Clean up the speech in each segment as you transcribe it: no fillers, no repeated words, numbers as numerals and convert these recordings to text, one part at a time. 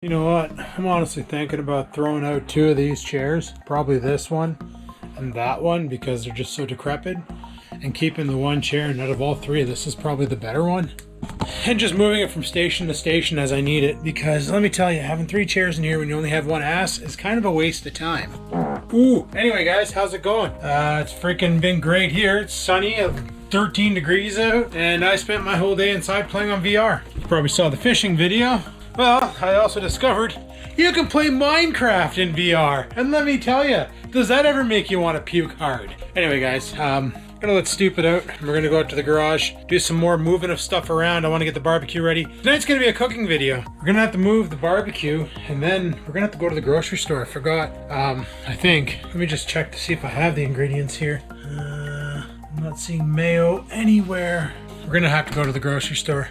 You know what? I'm honestly thinking about throwing out two of these chairs. Probably this one and that one because they're just so decrepit. And keeping the one chair, and out of all three, this is probably the better one. And just moving it from station to station as I need it. Because let me tell you, having three chairs in here when you only have one ass is kind of a waste of time. Ooh, anyway guys, how's it going? It's freaking been great here. It's sunny, 13 degrees out. And I spent my whole day inside playing on VR. You probably saw the fishing video. Well, I also discovered you can play Minecraft in VR. And let me tell you, does that ever make you want to puke hard? Anyway guys, gonna let stupid out. We're gonna go out to the garage, do some more moving of stuff around. I want to get the barbecue ready. Tonight's gonna be a cooking video. We're gonna have to move the barbecue, and then we're gonna have to go to the grocery store. I forgot. I think. Let me just check to see if I have the ingredients here. I'm not seeing mayo anywhere. We're gonna have to go to the grocery store.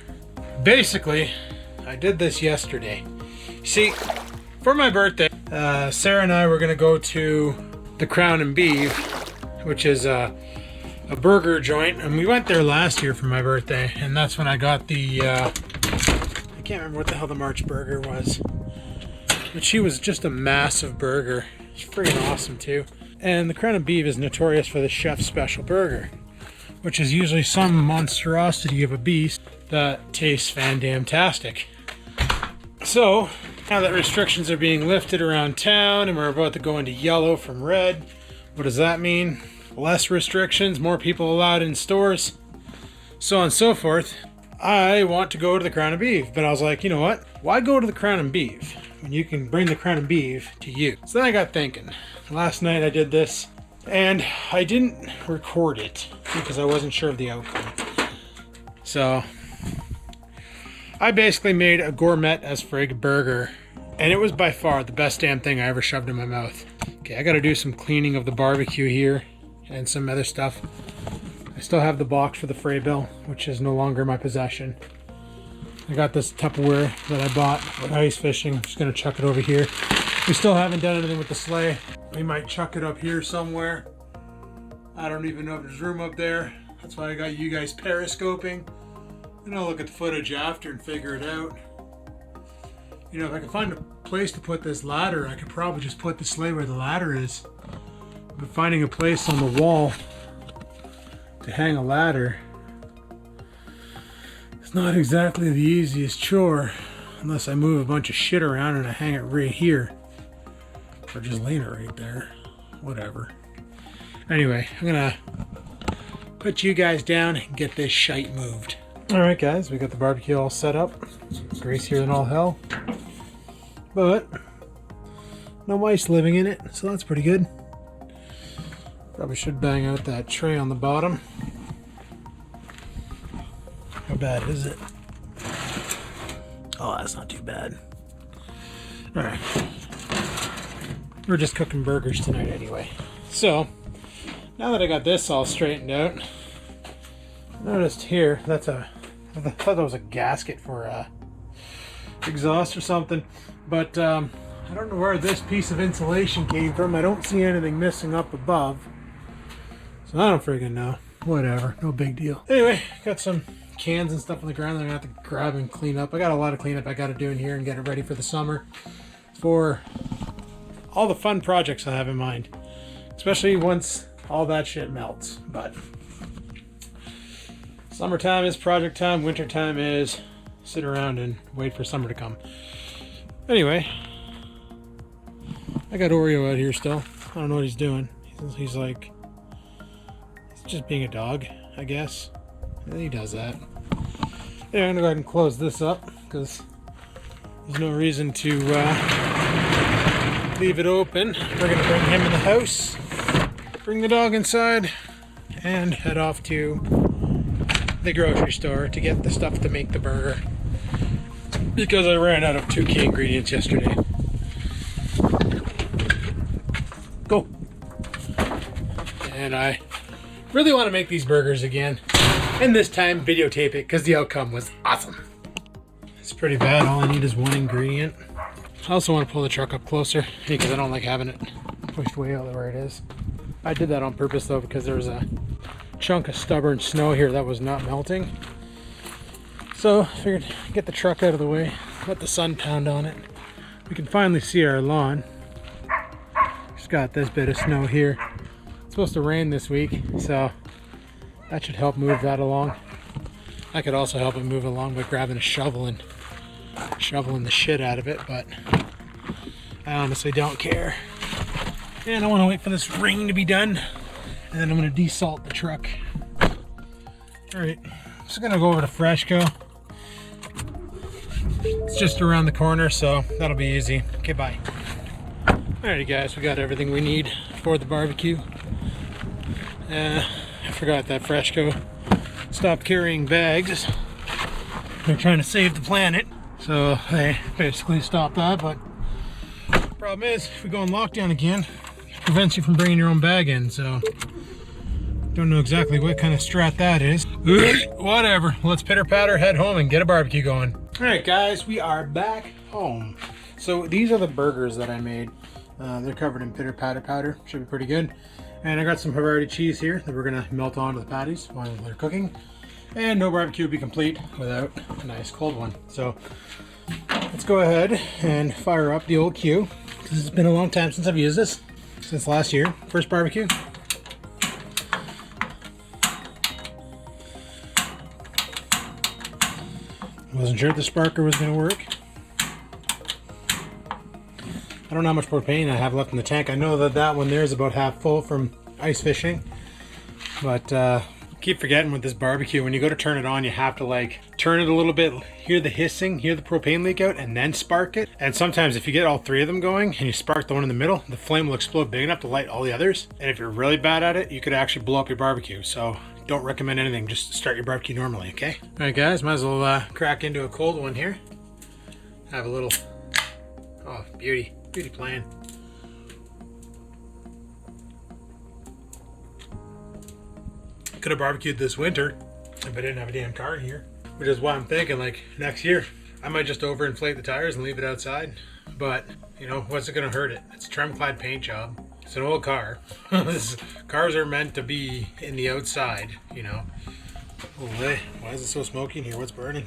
Basically, I did this yesterday. See, for my birthday, Sarah and I were gonna go to the Crown and Beef, which is a burger joint, and we went there last year for my birthday, and that's when I got the I can't remember what the hell the March burger was, but she was just a massive burger. It's freaking awesome too. And the Crown and Beef is notorious for the chef's special burger, which is usually some monstrosity of a beast that tastes fan-damn-tastic. So now that restrictions are being lifted around town and we're about to go into yellow from red, what does that mean? Less restrictions, more people allowed in stores, so on and so forth. I want to go to the Crown and Beef, but I was like, you know what? Why go to the Crown and Beef when you can bring the Crown and Beef to you? So then I got thinking. Last night I did this, and I didn't record it because I wasn't sure of the outcome. So I basically made a gourmet as frig burger, and it was by far the best damn thing I ever shoved in my mouth. Okay, I gotta do some cleaning of the barbecue here and some other stuff. I still have the box for the Frey bill, which is no longer in my possession. I got this Tupperware that I bought for ice fishing. I'm just gonna chuck it over here. We still haven't done anything with the sleigh. We might chuck it up here somewhere. I don't even know if there's room up there. That's why I got you guys periscoping. And I'll look at the footage after and figure it out. You know, if I could find a place to put this ladder, I could probably just put the sleigh where the ladder is. But finding a place on the wall to hang a ladder is not exactly the easiest chore, unless I move a bunch of shit around and I hang it right here. Or just lean it right there. Whatever. Anyway, I'm gonna put you guys down and get this shite moved. Alright guys, we got the barbecue all set up. It's greasier than all hell. But no mice living in it, so that's pretty good. Probably should bang out that tray on the bottom. How bad is it? Oh, that's not too bad. Alright. We're just cooking burgers tonight anyway. So, now that I got this all straightened out, I noticed here, I thought that was a gasket for a exhaust or something, but I don't know where this piece of insulation came from. I don't see anything missing up above, so I don't freaking know. Whatever, no big deal. Anyway, got some cans and stuff on the ground that I'm gonna have to grab and clean up. I got a lot of cleanup I gotta do in here and get it ready for the summer for all the fun projects I have in mind, especially once all that shit melts. But summertime is project time, wintertime is sit around and wait for summer to come. Anyway, I got Oreo out here still. I don't know what he's doing. He's like, he's just being a dog, I guess. And he does that. Yeah, I'm gonna go ahead and close this up because there's no reason to leave it open. We're gonna bring him in the house, bring the dog inside, and head off to the grocery store to get the stuff to make the burger because I ran out of 2 key ingredients yesterday. Go. And I really want to make these burgers again, and this time videotape it because the outcome was awesome. It's pretty bad. All I need is 1 ingredient. I also want to pull the truck up closer because I don't like having it pushed way out where it is. I did that on purpose though because there was a chunk of stubborn snow here that was not melting. So I figured get the truck out of the way, let the sun pound on it, we can finally see our lawn. Just got this bit of snow here. It's supposed to rain this week, so that should help move that along. I could also help it move along by grabbing a shovel and shoveling the shit out of it, but I honestly don't care. And I want to wait for this rain to be done, and then I'm going to desalt the truck. Alright, just going to go over to Freshco. It's just around the corner, so that'll be easy. Okay, bye. Alrighty guys, we got everything we need for the barbecue. I forgot that Freshco stopped carrying bags. They're trying to save the planet, so they basically stopped that, but the problem is, if we go in lockdown again, it prevents you from bringing your own bag in, so don't know exactly what kind of strat that is. Whatever, let's pitter patter, head home and get a barbecue going. Alright guys, we are back home. So these are the burgers that I made. They're covered in pitter patter powder, should be pretty good. And I got some Havarti cheese here that we're gonna melt onto the patties while they're cooking. And no barbecue would be complete without a nice cold one. So let's go ahead and fire up the old Q, because it's been a long time since I've used this, since last year, first barbecue. Wasn't sure if the sparker was going to work. I don't know how much propane I have left in the tank. I know that that one there is about half full from ice fishing. But keep forgetting with this barbecue, when you go to turn it on, you have to like turn it a little bit, hear the hissing, hear the propane leak out, and then spark it. And sometimes if you get all three of them going and you spark the one in the middle, the flame will explode big enough to light all the others. And if you're really bad at it, you could actually blow up your barbecue. So don't recommend anything, just start your barbecue normally, okay? All right guys, might as well crack into a cold one here. Have a little, oh, beauty plan. Could have barbecued this winter if I didn't have a damn car here, which is why I'm thinking like next year I might just overinflate the tires and leave it outside. But you know, what's it gonna hurt it? It's a trim-clad paint job. It's an old car. Cars are meant to be in the outside, you know. Oh, hey, why is it so smoky in here? What's burning?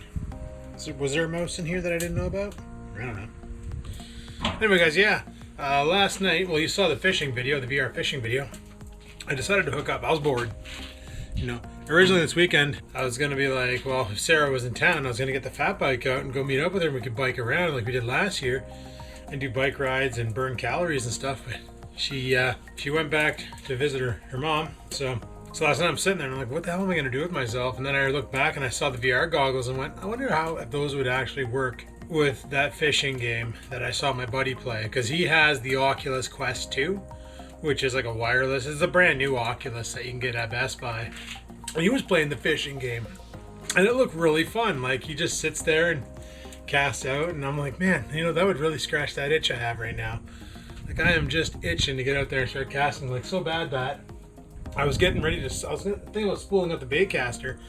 Was there a mouse in here that I didn't know about? I don't know. Anyway, guys, yeah. Last night, well, you saw the fishing video, the VR fishing video. I decided to hook up. I was bored. You know, originally this weekend, I was going to be like, well, if Sarah was in town, I was going to get the fat bike out and go meet up with her and we could bike around like we did last year and do bike rides and burn calories and stuff. But she went back to visit her mom. So last night I'm sitting there and I'm like, what the hell am I going to do with myself? And then I looked back and I saw the VR goggles and went, I wonder how if those would actually work with that fishing game that I saw my buddy play. Because he has the Oculus Quest 2, which is like a wireless. It's a brand new Oculus that you can get at Best Buy. And he was playing the fishing game. And it looked really fun. Like he just sits there and casts out. And I'm like, man, you know, that would really scratch that itch I have right now. Like I am just itching to get out there and start casting, like so bad that I was getting ready to, I was thinking about spooling up the bait caster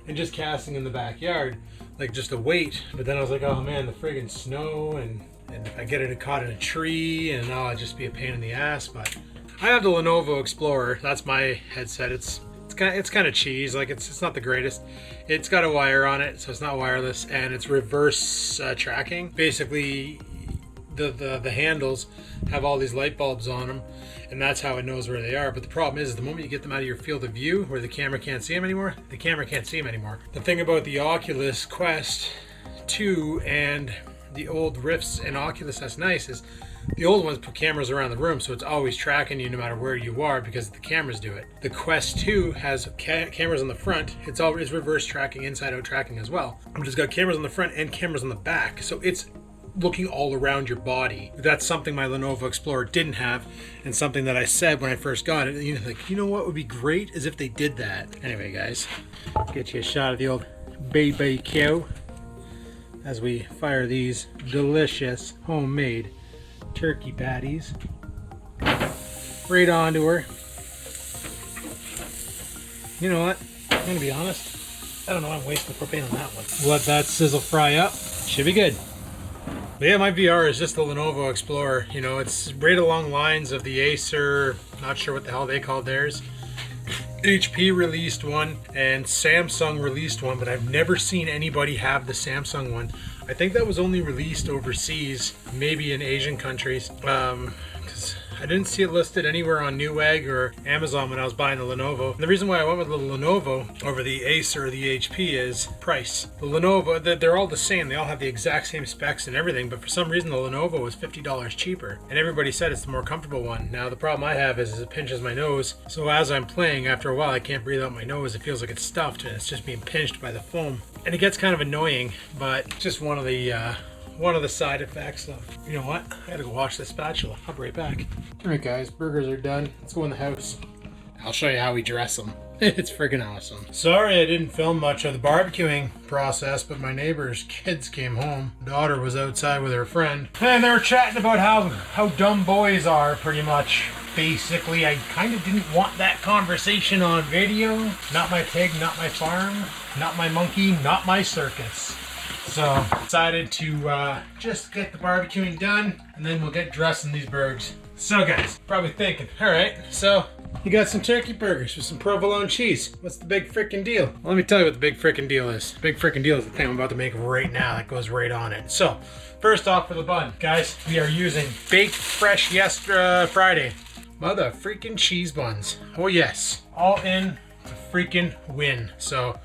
and just casting in the backyard, like just a weight. But then I was like, oh man, the friggin' snow and if I get it caught in a tree and oh, it'd just be a pain in the ass. But I have the Lenovo Explorer. That's my headset. It's kind of cheese. Like it's not the greatest. It's got a wire on it, so it's not wireless, and it's reverse tracking. Basically, the handles have all these light bulbs on them, and that's how it knows where they are. But the problem is the moment you get them out of your field of view where the camera can't see them anymore, the camera can't see them anymore. The thing about the Oculus Quest 2 and the old Rifts and Oculus that's nice is the old ones put cameras around the room, so it's always tracking you no matter where you are because the cameras do it. The Quest 2 has cameras on the front. It's always reverse tracking, inside out tracking as well. But it's got cameras on the front and cameras on the back, so it's looking all around your body. That's something my Lenovo Explorer didn't have, and something that I said when I first got it. You know what would be great is if they did that. Anyway, guys, get you a shot of the old BBQ as we fire these delicious homemade turkey patties right onto her. You know what? I'm gonna be honest. I don't know why I'm wasting propane on that one. Let that sizzle fry up. Should be good. But yeah, my VR is just the Lenovo Explorer. You know, it's right along lines of the Acer, not sure what the hell they called theirs. HP released one and Samsung released one, but I've never seen anybody have the Samsung one. I think that was only released overseas, maybe in Asian countries, because I didn't see it listed anywhere on Newegg or Amazon when I was buying the Lenovo. And the reason why I went with the Lenovo over the Acer or the HP is price. The Lenovo, they're all the same. They all have the exact same specs and everything, but for some reason the Lenovo was $50 cheaper. And everybody said it's the more comfortable one. Now the problem I have is it pinches my nose. So as I'm playing, after a while, I can't breathe out my nose. It feels like it's stuffed and it's just being pinched by the foam. And it gets kind of annoying, but it's just one of the side effects of, you know what? I gotta go wash this spatula. I'll be right back. Alright guys, burgers are done. Let's go in the house. I'll show you how we dress them. It's friggin' awesome. Sorry I didn't film much of the barbecuing process, but my neighbor's kids came home. Daughter was outside with her friend, and they were chatting about how dumb boys are, pretty much. Basically, I kind of didn't want that conversation on video. Not my pig, not my farm, not my monkey, not my circus. So, decided to just get the barbecuing done, and then we'll get dressing these burgers. So guys, probably thinking, alright, so you got some turkey burgers with some provolone cheese. What's the big frickin' deal? Well, let me tell you what the big frickin' deal is. The big frickin' deal is the thing I'm about to make right now that goes right on it. So, first off for the bun. Guys, we are using baked fresh Friday. Mother freaking cheese buns. Oh yes. All in to freaking win. So,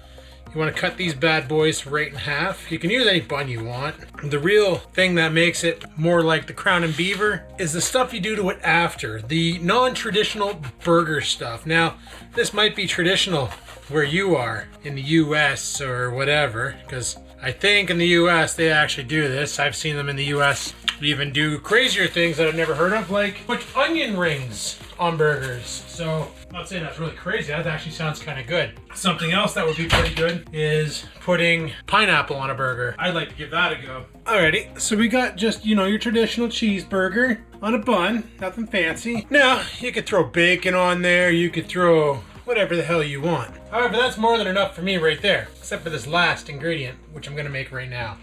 you want to cut these bad boys right in half. You can use any bun you want. The real thing that makes it more like the Crown and Beaver is the stuff you do to it after. The non-traditional burger stuff. Now, this might be traditional where you are in the US or whatever, because I think in the US they actually do this. I've seen them in the US even do crazier things that I've never heard of, like put onion rings on burgers. So, I'm not saying that's really crazy, that actually sounds kind of good. Something else that would be pretty good is putting pineapple on a burger. I'd like to give that a go. Alrighty, so we got just, you know, your traditional cheeseburger on a bun, nothing fancy. Now, you could throw bacon on there, you could throw whatever the hell you want. However, that's more than enough for me right there, except for this last ingredient, which I'm gonna make right now.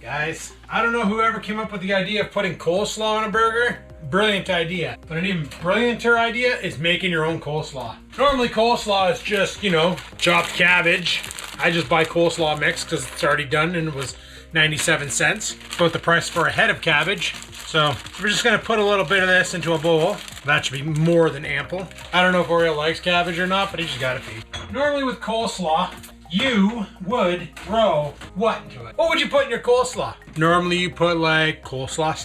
Guys, I don't know whoever came up with the idea of putting coleslaw on a burger. Brilliant idea. But an even brillianter idea is making your own coleslaw. Normally coleslaw is just, you know, chopped cabbage. I just buy coleslaw mix because it's already done and it was 97 cents. About the price for a head of cabbage. So we're just gonna put a little bit of this into a bowl. That should be more than ample. I don't know if Oreo likes cabbage or not, but he just gotta be. Normally with coleslaw, you would throw what into it? What would you put in your coleslaw? Normally you put like coleslaw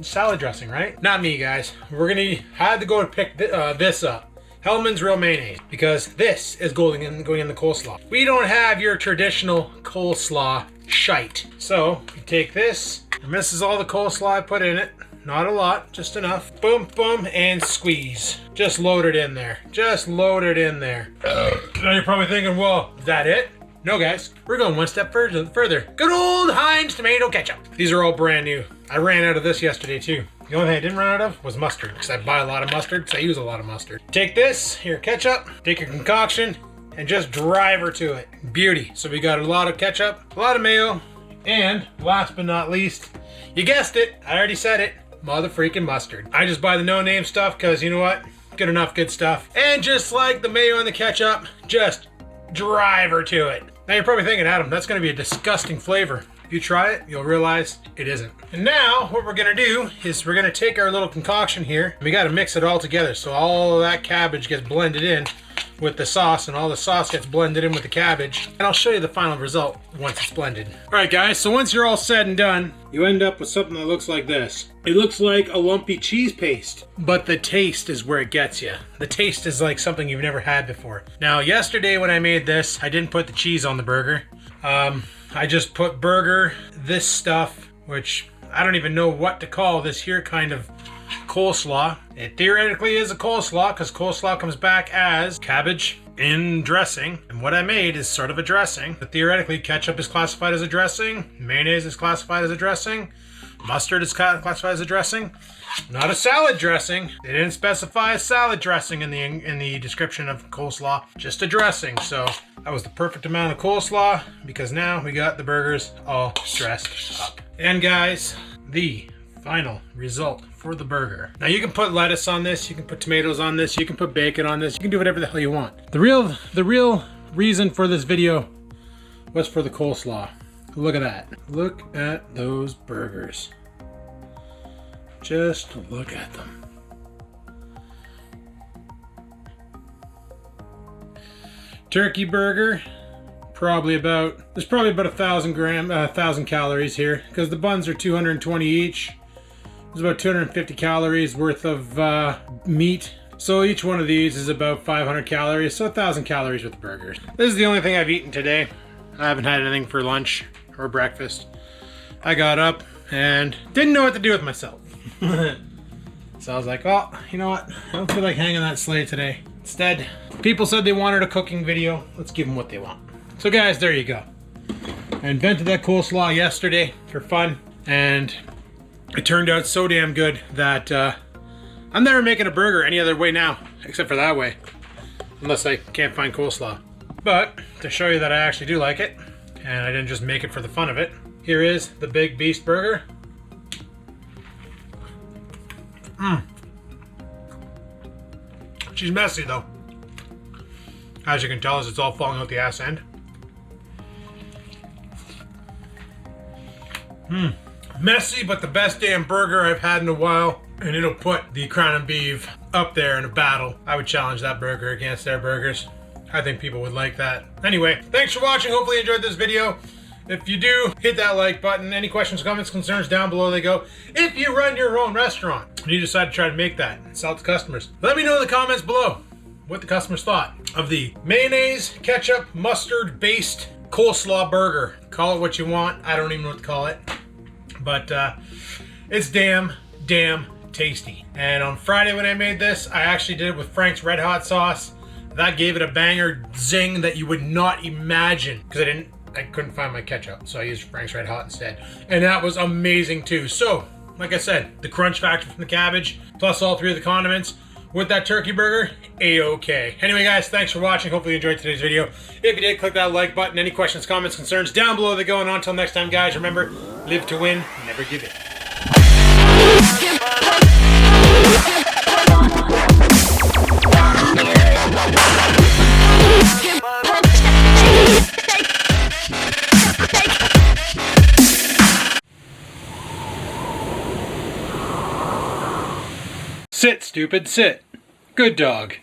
salad dressing, right? Not me, guys. I had to go and pick this up. Hellman's Real Mayonnaise, because this is going in the coleslaw. We don't have your traditional coleslaw shite. So you take this, and this is all the coleslaw I put in it. Not a lot, just enough. Boom, boom, and squeeze. Just load it in there. Just load it in there. Now you're probably thinking, well, is that it? No, guys, we're going one step further. Good old Heinz tomato ketchup. These are all brand new. I ran out of this yesterday too. The only thing I didn't run out of was mustard, because I buy a lot of mustard, because I use a lot of mustard. Take this, your ketchup, take your concoction, and just drive her to it. Beauty. So we got a lot of ketchup, a lot of mayo, and last but not least, you guessed it, I already said it, mother freaking mustard. I just buy the no-name stuff, because you know what? Good enough good stuff. And just like the mayo and the ketchup, just drive her to it. Now you're probably thinking, Adam, that's going to be a disgusting flavor. If you try it, you'll realize it isn't. And now what we're going to do is we're going to take our little concoction here. And we got to mix it all together so all of that cabbage gets blended in with the sauce, and all the sauce gets blended in with the cabbage. And I'll show you the final result once it's blended. All right, guys, so once you're all said and done, you end up with something that looks like this. It looks like a lumpy cheese paste, but the taste is where it gets you. The taste is like something you've never had before. Now, yesterday when I made this, I didn't put the cheese on the burger. I just put burger, this stuff, which I don't even know what to call this here kind of coleslaw. It theoretically is a coleslaw because coleslaw comes back as cabbage in dressing, and what I made is sort of a dressing. But theoretically, ketchup is classified as a dressing, mayonnaise is classified as a dressing, mustard is classified as a dressing. Not a salad dressing. They didn't specify a salad dressing in the description of coleslaw, just a dressing. So that was the perfect amount of coleslaw, because now we got the burgers all dressed up. And guys, the final result for the burger. Now you can put lettuce on this, you can put tomatoes on this, you can put bacon on this, you can do whatever the hell you want. The real reason for this video was for the coleslaw. Look at that. Look at those burgers. Just look at them. Turkey burger, there's probably about 1,000 calories here because the buns are 220 each. There's about 250 calories worth of meat. So each one of these is about 500 calories, so 1,000 calories with the burgers. This is the only thing I've eaten today. I haven't had anything for lunch or breakfast. I got up and didn't know what to do with myself. So I was like, oh, you know what? I don't feel like hanging that sleigh today. Instead, people said they wanted a cooking video. Let's give them what they want. So guys, there you go. I invented that coleslaw yesterday for fun, and it turned out so damn good that I'm never making a burger any other way now, except for that way, unless I can't find coleslaw. But to show you that I actually do like it, and I didn't just make it for the fun of it, here is the Big Beast Burger. She's messy though. As you can tell, as it's all falling out the ass end. Messy, but the best damn burger I've had in a while. And it'll put the Crown and Beef up there in a battle. I would challenge that burger against their burgers. I think people would like that. Anyway, thanks for watching. Hopefully you enjoyed this video. If you do, hit that like button. Any questions, comments, concerns, down below they go. If you run your own restaurant and you decide to try to make that and sell it to customers, let me know in the comments below what the customers thought of the mayonnaise, ketchup, mustard based coleslaw burger. Call it what you want. I don't even know what to call it. But it's damn tasty. And on Friday when I made this, I actually did it with Frank's Red Hot sauce. That gave it a banger zing that you would not imagine, because I couldn't find my ketchup, so I used Frank's Red Hot instead. And that was amazing too. So, like I said, the crunch factor from the cabbage, plus all three of the condiments, with that turkey burger, A-okay. Anyway guys, thanks for watching. Hopefully you enjoyed today's video. If you did, click that like button. Any questions, comments, concerns, down below they go. And until next time guys, remember, live to win, never give in. Sit, stupid, sit. Good dog.